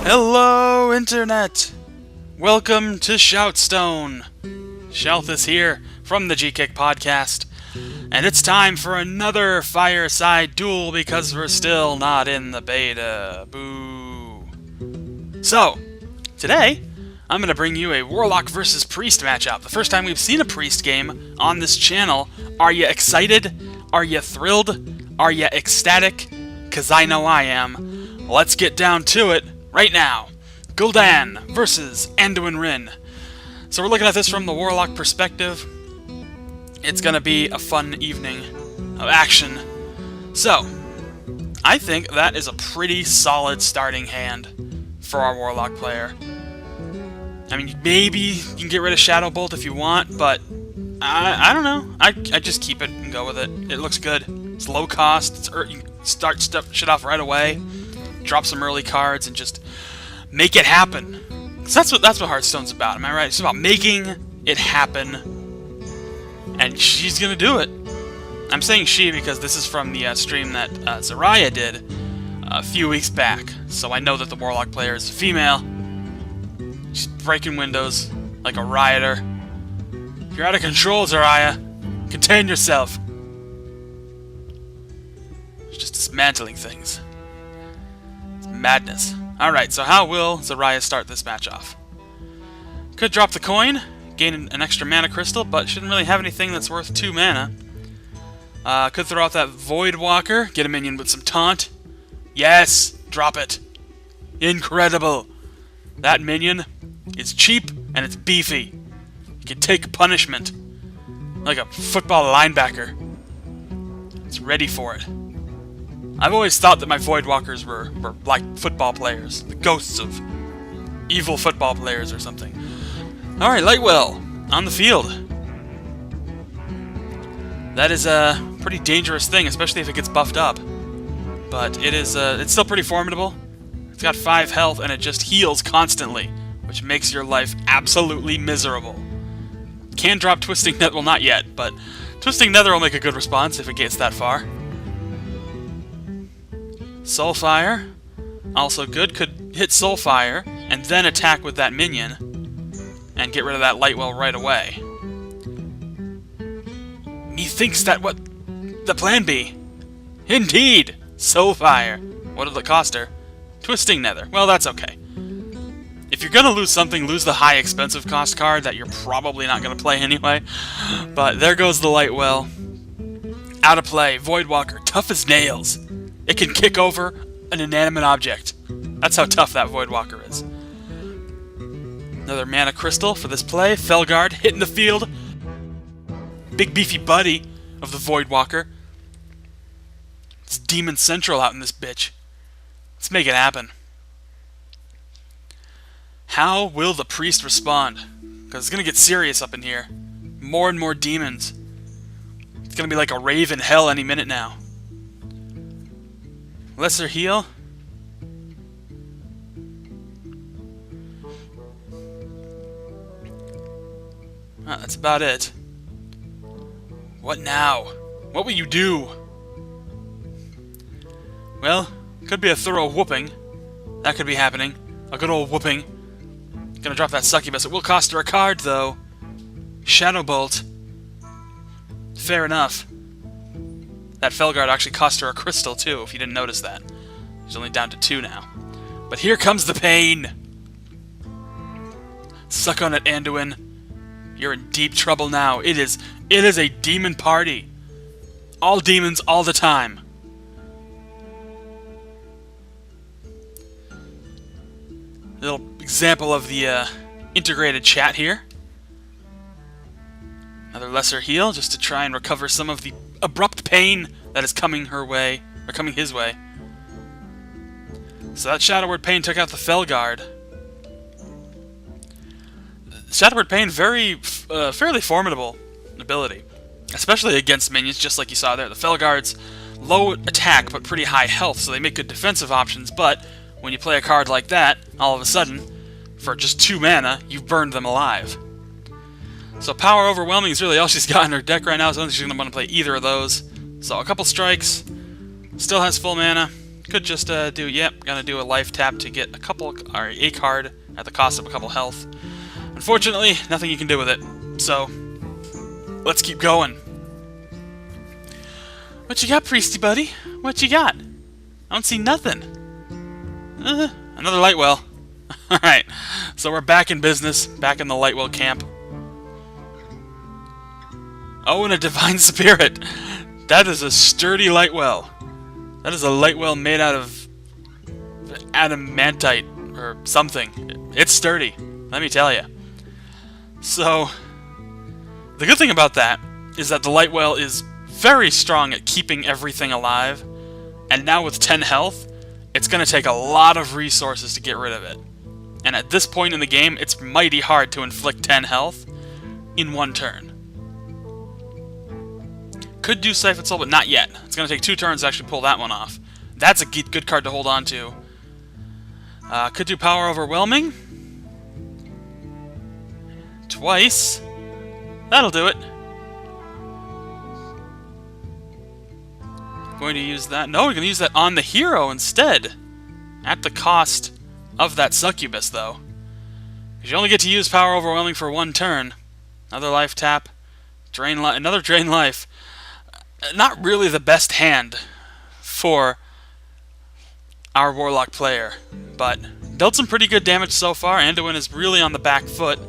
Hello, Internet! Welcome to ShoutStone. Shalthis here from the GKick Podcast, and it's time for another Fireside Duel because we're still not in the beta. Boo. So, today, I'm going to bring you a Warlock versus Priest matchup. The first time we've seen a Priest game on this channel. Are you excited? Are you thrilled? Are you ecstatic? Because I know I am. Let's get down to it right now. Gul'dan versus Anduin Wrynn. So we're looking at this from the Warlock perspective. It's going to be a fun evening of action. So, I think that is a pretty solid starting hand for our Warlock player. I mean, maybe you can get rid of Shadow Bolt if you want, but I don't know. I just keep it and go with it. It looks good. It's low cost. You can start shit off right away. Drop some early cards and just make it happen. 'Cause that's what Hearthstone's about. Am I right? It's about making it happen, and she's gonna do it. I'm saying she because this is from the stream that Zarya did a few weeks back, so I know that the Warlock player is female. She's breaking windows like a rioter. You're out of control, Zarya. Contain yourself. She's just dismantling things. It's madness. Alright, so how will Zarya start this match off? Could drop the coin, gain an extra mana crystal, but shouldn't really have anything that's worth 2 mana. Could throw out that Void Walker, get a minion with some taunt. Yes! Drop it! Incredible! That minion is cheap and it's beefy. You can take punishment like a football linebacker. It's ready for it. I've always thought that my Void Walkers were like football players. The ghosts of evil football players or something. Alright, Lightwell on the field. That is a pretty dangerous thing, especially if it gets buffed up. But it is it's still pretty formidable. It's got 5 health and it just heals constantly, which makes your life absolutely miserable. Can drop Twisting Nether, well not yet, but Twisting Nether will make a good response if it gets that far. Soulfire, also good, could hit Soulfire and then attack with that minion and get rid of that Lightwell right away. Methinks that what the plan be. Indeed! Soulfire. What did it cost her? Twisting Nether. Well, that's okay. If you're gonna lose something, lose the high expensive cost card that you're probably not gonna play anyway. But there goes the Lightwell. Out of play. Void Walker. Tough as nails. It can kick over an inanimate object. That's how tough that Void Walker is. Another mana crystal for this play. Felguard hitting the field. Big beefy buddy of the Void Walker. It's Demon Central out in this bitch. Let's make it happen. How will the Priest respond? Because it's going to get serious up in here. More and more demons. It's going to be like a rave in hell any minute now. Lesser heal. That's about it. What now? What will you do? Well, could be a thorough whooping. That could be happening. A good old whooping. Gonna drop that succubus. It will cost her a card, though. Shadow Bolt. Fair enough. That Felguard actually cost her a crystal, too, if you didn't notice that. She's only down to 2 now. But here comes the pain! Suck on it, Anduin. You're in deep trouble now. It is a demon party. All demons all the time. Little example of the integrated chat here. Another lesser heal, just to try and recover some of the abrupt pain that is coming her way, or coming his way. So that Shadow Word Pain took out the Felguard. Shadow Word Pain, fairly formidable ability, especially against minions, just like you saw there. The Felguard's low attack but pretty high health, so they make good defensive options, but when you play a card like that, all of a sudden, for just 2 mana, you've burned them alive. So Power Overwhelming is really all she's got in her deck right now, so I don't think she's going to want to play either of those. So a couple strikes, still has full mana, Could just gonna do a life tap to get a card at the cost of a couple health. Unfortunately, nothing you can do with it. So, let's keep going. What you got, Priesty buddy? What you got? I don't see nothing. Another lightwell. Alright, so we're back in business, back in the lightwell camp. Oh, and a divine spirit. That is a sturdy lightwell. That is a lightwell made out of adamantite or something. It's sturdy, let me tell you. So, the good thing about that is that the lightwell is very strong at keeping everything alive, and now with 10 health, it's going to take a lot of resources to get rid of it. And at this point in the game, it's mighty hard to inflict 10 health in one turn. Could do Siphon Soul, but not yet. It's going to take 2 turns to actually pull that one off. That's a good card to hold on to. Could do Power Overwhelming. Twice. That'll do it. Going to use that. No, we're going to use that on the hero instead. At the cost of that succubus, though. Because you only get to use Power Overwhelming for 1 turn. Another life tap. Another drain life. Not really the best hand for our Warlock player, but dealt some pretty good damage so far. Anduin is really on the back foot.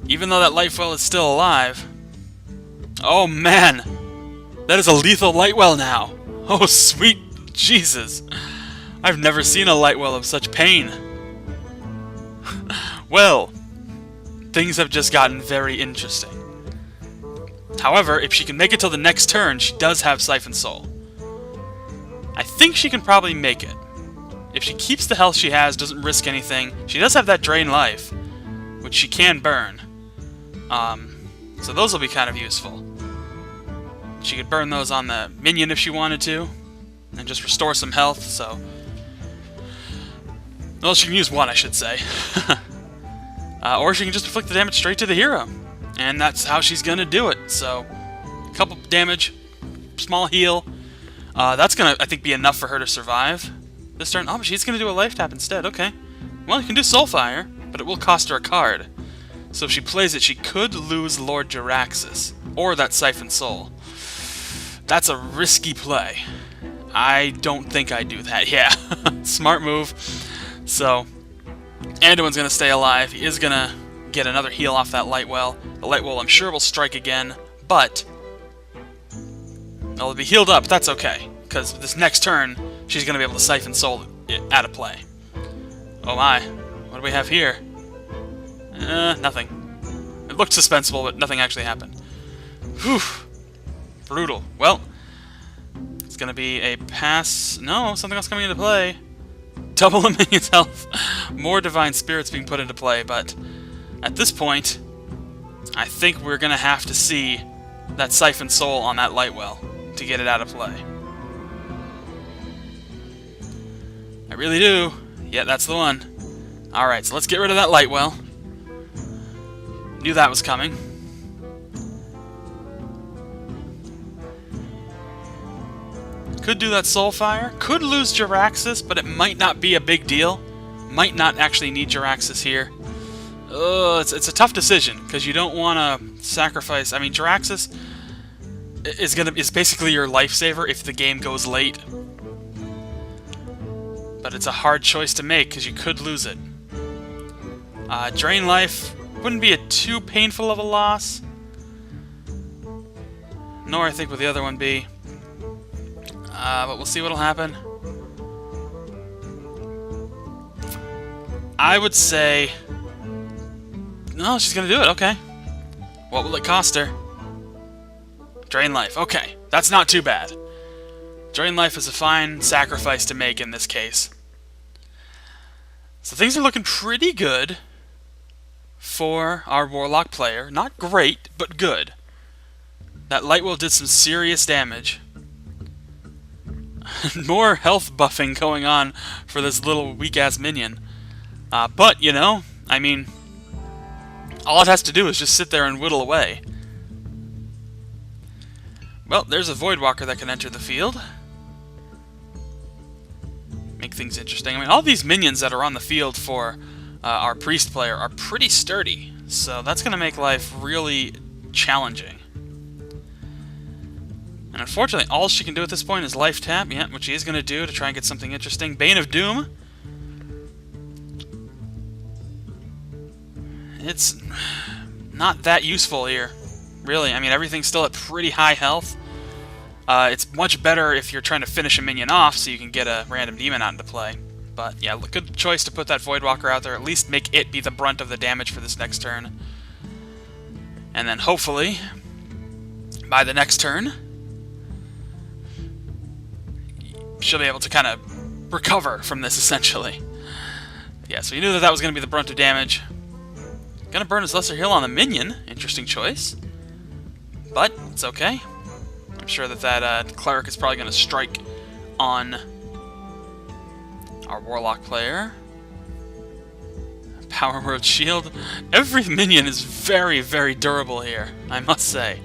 Even though that Lightwell is still alive. Oh man! That is a lethal Lightwell now! Oh sweet Jesus! I've never seen a Lightwell of such pain. Well, things have just gotten very interesting. However, if she can make it till the next turn, she does have Siphon Soul. I think she can probably make it. If she keeps the health she has, doesn't risk anything, she does have that Drain Life, which she can burn. So those will be kind of useful. She could burn those on the minion if she wanted to, and just restore some health, so... Well, she can use one, I should say. Or she can just inflict the damage straight to the hero. And that's how she's going to do it. So, a couple damage, small heal. That's going to, I think, be enough for her to survive this turn. Oh, but she's going to do a life tap instead. Okay. Well, you can do Soulfire, but it will cost her a card. So if she plays it, she could lose Lord Jaraxxus, or that Siphon Soul. That's a risky play. I don't think I'd do that. Yeah, smart move. So, Anduin's going to stay alive. He is going to get another heal off that Lightwell. The Lightwell, I'm sure, will strike again, but it'll be healed up. That's okay, because this next turn, she's going to be able to Siphon Soul it out of play. Oh my, what do we have here? Nothing. It looked suspenseful, but nothing actually happened. Whew. Brutal. Well, it's going to be a pass. No, something else coming into play. Double a minion's health. More Divine Spirits being put into play, but at this point, I think we're going to have to see that Siphon Soul on that Lightwell to get it out of play. I really do. Yeah, that's the one. Alright, so let's get rid of that Lightwell. Knew that was coming. Could do that Soulfire. Could lose Jaraxxus, but it might not be a big deal. Might not actually need Jaraxxus here. It's a tough decision, because you don't want to sacrifice... I mean, Jaraxxus is basically your lifesaver if the game goes late. But it's a hard choice to make, because you could lose it. Drain Life wouldn't be too painful of a loss. Nor I think would the other one be. But we'll see what'll happen. I would say... No, she's gonna do it, okay. What will it cost her? Drain Life, okay. That's not too bad. Drain Life is a fine sacrifice to make in this case. So things are looking pretty good for our Warlock player. Not great, but good. That Lightwell did some serious damage. More health buffing going on for this little weak-ass minion. But, you know, I mean, all it has to do is just sit there and whittle away. Well, there's a Voidwalker that can enter the field. Make things interesting. I mean, all these minions that are on the field for our Priest player are pretty sturdy, so that's going to make life really challenging. And unfortunately, all she can do at this point is life tap, yeah, which she is going to do to try and get something interesting. Bane of Doom. It's not that useful here, really. I mean, everything's still at pretty high health. It's much better if you're trying to finish a minion off so you can get a random demon out into play. But yeah, good choice to put that Voidwalker out there. At least make it be the brunt of the damage for this next turn. And then hopefully, by the next turn, she'll be able to kind of recover from this, essentially. Yeah, so you knew that that was going to be the brunt of damage. Gonna burn his Lesser Heal on the minion. Interesting choice. But, it's okay. I'm sure that that Cleric is probably going to strike on our Warlock player. Power Word Shield. Every minion is very, very durable here, I must say.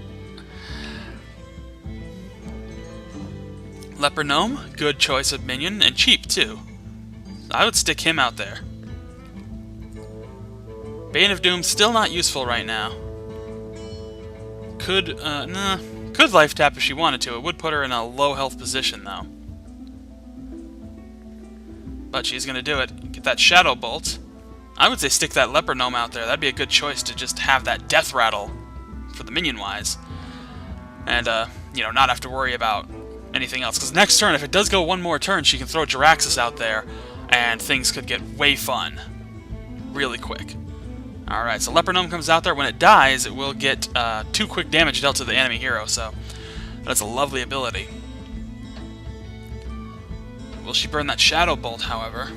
Leper Gnome, good choice of minion, and cheap too. I would stick him out there. Bane of Doom, still not useful right now. Could life tap if she wanted to. It would put her in a low health position, though. But she's going to do it. Get that Shadow Bolt. I would say stick that Leper Gnome out there. That'd be a good choice to just have that Death Rattle for the minion-wise. And, you know, not have to worry about anything else. Because next turn, if it does go one more turn, she can throw Jaraxxus out there, and things could get way fun really quick. Alright, so Leper Gnome comes out there. When it dies, it will get 2 quick damage dealt to the enemy hero, so that's a lovely ability. Will she burn that Shadow Bolt, however?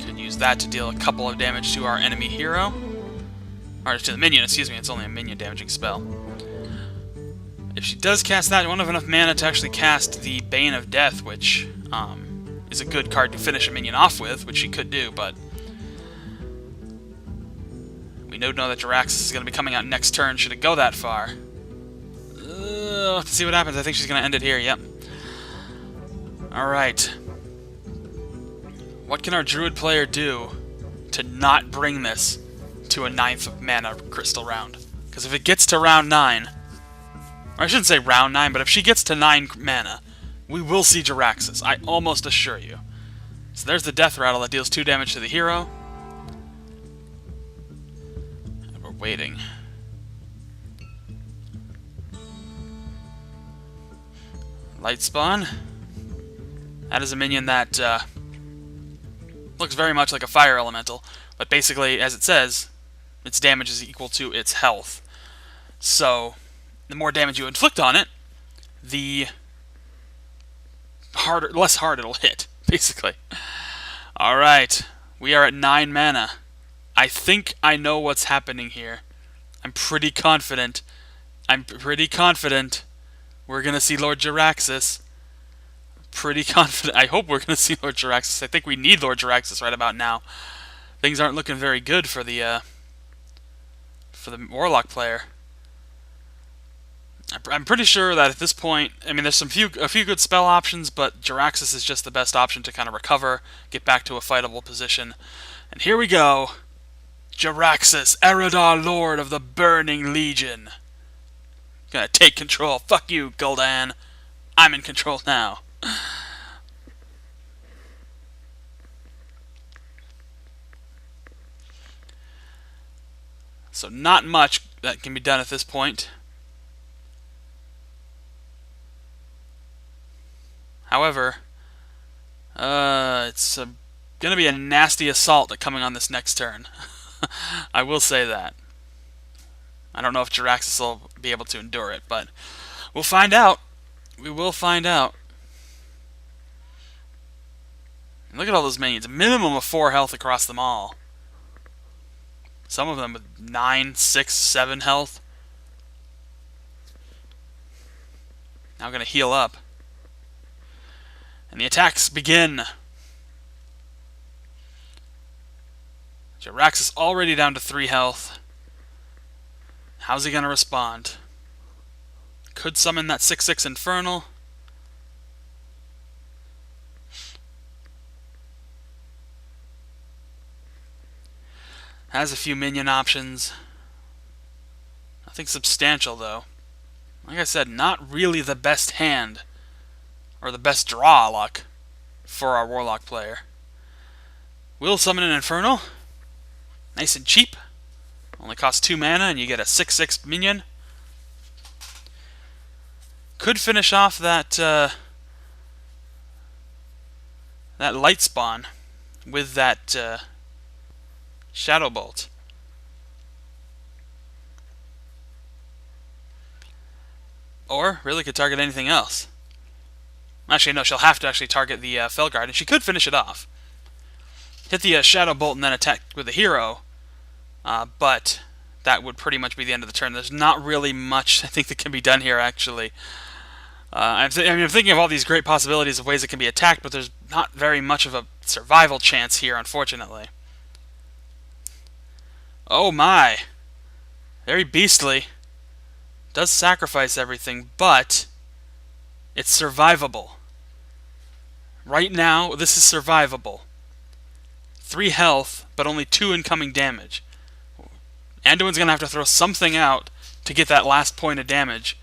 Could use that to deal a couple of damage to our enemy hero. Or to the minion, excuse me, it's only a minion damaging spell. If she does cast that, you won't have enough mana to actually cast the Bane of Death, which is a good card to finish a minion off with, which she could do, but we know that Jaraxxus is going to be coming out next turn should it go that far. We'll have to see what happens. I think she's going to end it here, yep. Alright. What can our Druid player do to not bring this to a 9th mana crystal round? Because if it gets to round 9, or I shouldn't say round 9, but if she gets to 9 mana, we will see Jaraxxus, I almost assure you. So there's the Death Rattle that deals 2 damage to the hero. And we're waiting. Light Spawn. That is a minion that looks very much like a fire elemental, but basically, as it says, its damage is equal to its health. So, the more damage you inflict on it, the less hard it'll hit, basically. Alright, we are at 9 mana. I think I know what's happening here. I'm pretty confident. We're gonna see Lord Jaraxxus. Pretty confident. I hope we're gonna see Lord Jaraxxus. I think we need Lord Jaraxxus right about now. Things aren't looking very good for the Warlock player. I'm pretty sure that at this point, I mean, there's a few good spell options, but Jaraxxus is just the best option to kind of recover, get back to a fightable position. And here we go. Jaraxxus, Eredar, Lord of the Burning Legion. Gonna take control. Fuck you, Gul'dan. I'm in control now. So not much that can be done at this point. However, it's going to be a nasty assault coming on this next turn. I will say that. I don't know if Jaraxxus will be able to endure it, but we'll find out. We will find out. Look at all those minions. A minimum of 4 health across them all. Some of them with 9, 6, 7 health. Now I'm going to heal up. And the attacks begin. Jaraxxus already down to 3 health. How's he going to respond? Could summon that 6/6 Infernal. Has a few minion options. Nothing substantial, though. Like I said, not really the best hand, or the best draw luck, for our Warlock player. Will summon an Infernal. Nice and cheap. Only costs 2 mana, and you get a 6/6 minion. Could finish off that that light spawn with that Shadow Bolt. Or really could target anything else. Actually, no, she'll have to actually target the Felguard, and she could finish it off. Hit the Shadow Bolt and then attack with the hero, but that would pretty much be the end of the turn. There's not really much, I think, that can be done here, actually. I'm thinking of all these great possibilities of ways it can be attacked, but there's not very much of a survival chance here, unfortunately. Oh my! Very beastly. Does sacrifice everything, but it's survivable. Right now, this is survivable. 3 health, but only 2 incoming damage. Anduin's going to have to throw something out to get that last point of damage.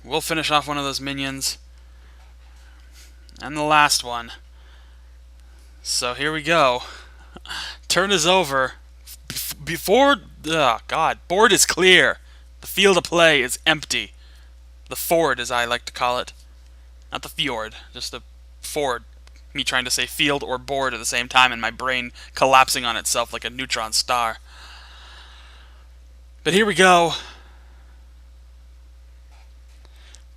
We'll finish off one of those minions. And the last one. So here we go. Turn is over. Before... Oh, God. Board is clear. The field of play is empty. The ford, as I like to call it. Not the fjord. Just the ford. Me trying to say field or board at the same time, and my brain collapsing on itself like a neutron star. But here we go.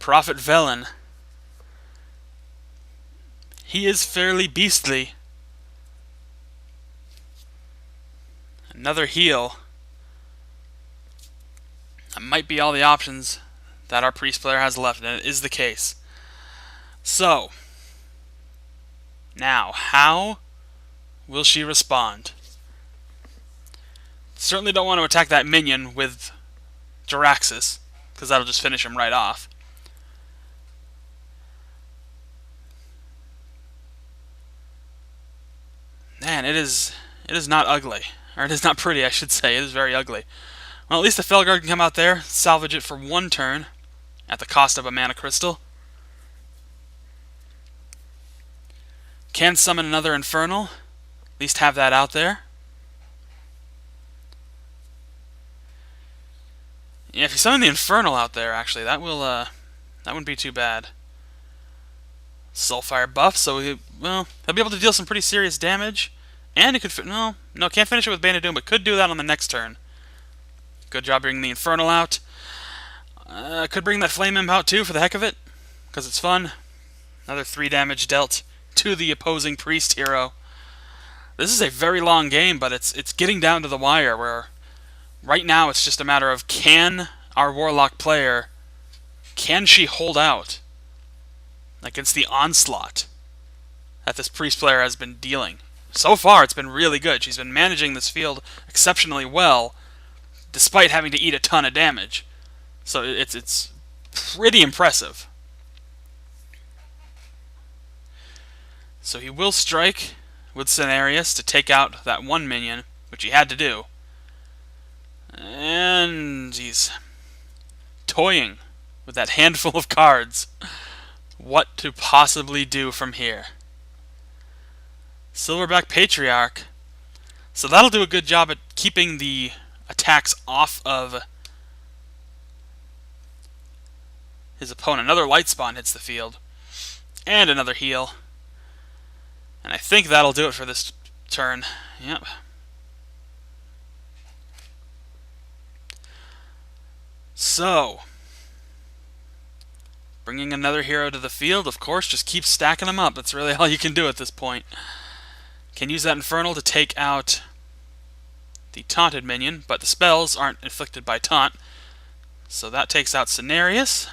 Prophet Velen. He is fairly beastly. Another heal. That might be all the options that our priest player has left, and it is the case. So, now, how will she respond? Certainly don't want to attack that minion with Jaraxxus, because that'll just finish him right off. Man, it is not ugly. Or it is not pretty, I should say. It is very ugly. Well, at least the Felguard can come out there, salvage it for 1 turn, at the cost of a mana crystal. Can summon another Infernal. At least have that out there. Yeah, if you summon the Infernal out there, actually, that wouldn't be too bad. Soulfire buff, so he'll be able to deal some pretty serious damage. And he could... No, can't finish it with Bane of Doom, but could do that on the next turn. Good job bringing the Infernal out. Could bring that Flame Imp out too, for the heck of it, because it's fun. Another 3 damage dealt to the opposing priest hero. This is a very long game, but it's getting down to the wire, where right now it's just a matter of, can our Warlock player, can she hold out against the onslaught that this priest player has been dealing? So far, it's been really good. She's been managing this field exceptionally well, despite having to eat a ton of damage. So it's pretty impressive. So he will strike with Cenarius to take out that 1 minion, which he had to do. And he's toying with that handful of cards. What to possibly do from here. Silverback Patriarch. So that'll do a good job at keeping the attacks off of his opponent. Another light spawn hits the field. And another heal. And I think that'll do it for this turn. Yep. So, bringing another hero to the field, of course, just keep stacking them up. That's really all you can do at this point. Can use that Infernal to take out the taunted minion, but the spells aren't inflicted by taunt. So that takes out Cenarius.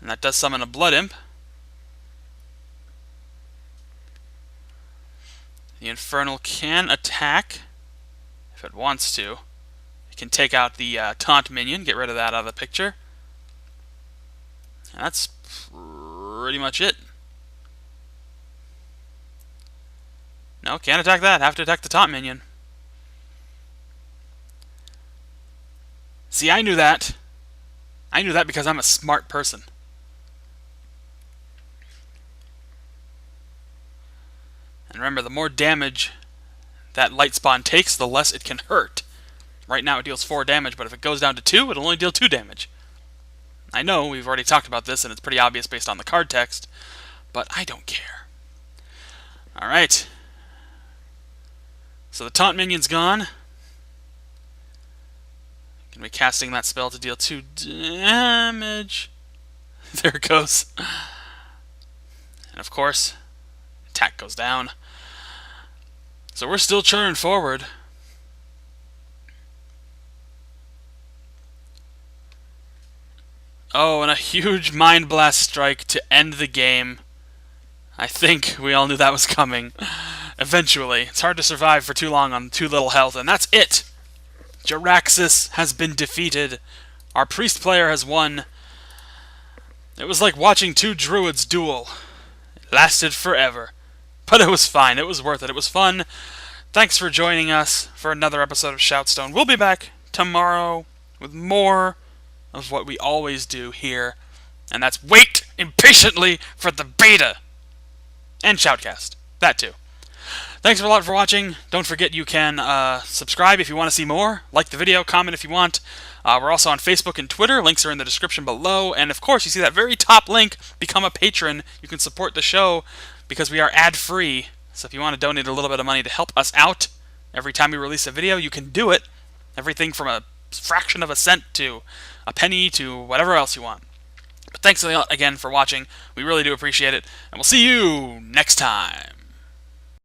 And that does summon a Blood Imp. The Infernal can attack if it wants to. It can take out the taunt minion, get rid of that out of the picture. And that's pretty much it. No, can't attack that. Have to attack the taunt minion. See, I knew that. I knew that because I'm a smart person. And remember, the more damage that light spawn takes, the less it can hurt. Right now it deals 4 damage, but if it goes down to 2, it'll only deal 2 damage. I know, we've already talked about this, and it's pretty obvious based on the card text, but I don't care. Alright. So the taunt minion's gone. Gonna be casting that spell to deal 2 damage. There it goes. And of course, attack goes down. So we're still churning forward. Oh, and a huge Mind Blast strike to end the game. I think we all knew that was coming. Eventually. It's hard to survive for too long on too little health, and that's it! Jaraxxus has been defeated. Our priest player has won. It was like watching 2 druids duel. It lasted forever. But it was fine. It was worth it. It was fun. Thanks for joining us for another episode of ShoutStone. We'll be back tomorrow with more of what we always do here. And that's wait impatiently for the beta. And Shoutcast. That too. Thanks a lot for watching. Don't forget you can subscribe if you want to see more. Like the video, comment if you want. We're also on Facebook and Twitter. Links are in the description below. And of course, you see that very top link, become a patron. You can support the show because we are ad-free. So if you want to donate a little bit of money to help us out every time we release a video, you can do it. Everything from a fraction of a cent to a penny to whatever else you want. But thanks a lot again for watching. We really do appreciate it. And we'll see you next time.